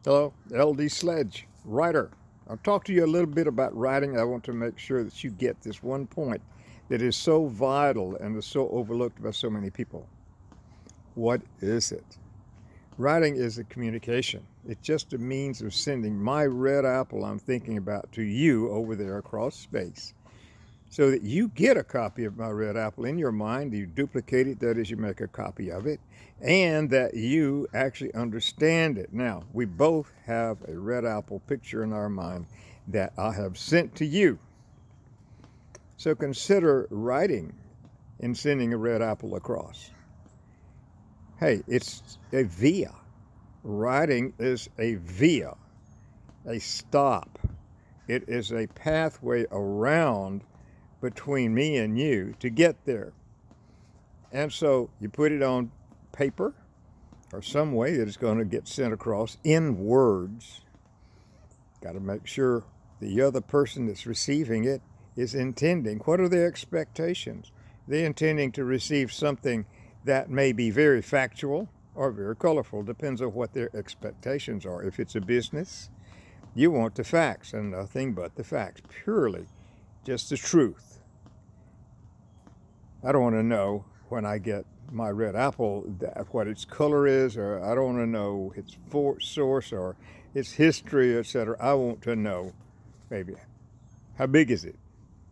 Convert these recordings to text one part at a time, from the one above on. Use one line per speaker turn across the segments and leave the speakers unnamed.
Hello, LD Sledge, writer. I'll talk to you a little bit about writing. I want to make sure that you get this one point that is so vital and is so overlooked by so many people. What is it? Writing is a communication. It's just a means of sending my red apple I'm thinking about to you over there across space so that you get a copy of my red apple in your mind. You duplicate it, that is, you make a copy of it, and that you actually understand it. Now, we both have a red apple picture in our mind that I have sent to you. So consider writing and sending a red apple across. Hey, it's a via. Writing is a via, a stop. It is a pathway around between me and you to get there. And so you put it on paper or some way that it's going to get sent across in words. Got to make sure the other person that's receiving it is intending. What are their expectations? They're intending to receive something that may be very factual or very colorful, depends on what their expectations are. If it's a business, you want the facts and nothing but the facts, purely just the truth. I don't want to know when I get my red apple what its color is, or I don't want to know its source or its history, etc. I want to know maybe how big is it,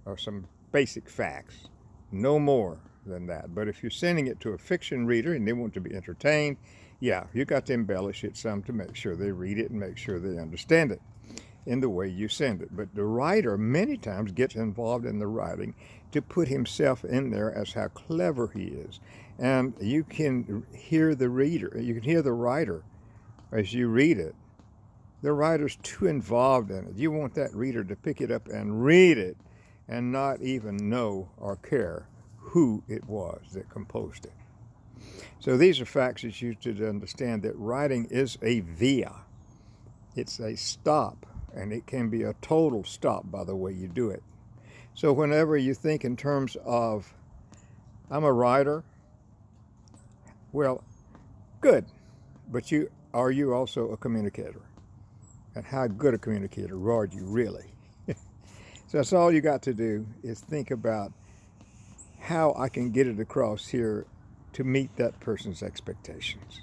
or some basic facts, no more than that. But if you're sending it to a fiction reader and they want to be entertained, yeah, you got to embellish it some to make sure they read it and make sure they understand it in the way you send it. But the writer many times gets involved in the writing to put himself in there as how clever he is. And you can hear the reader, you can hear the writer as you read it. The writer's too involved in it. You want that reader to pick it up and read it and not even know or care who it was that composed it. So these are facts that you should understand, that writing is a via. It's a stop, and it can be a total stop by the way you do it. So whenever you think in terms of, I'm a writer, well, good, but are you also a communicator? And how good a communicator are you really? So that's all you got to do, is think about how I can get it across here to meet that person's expectations.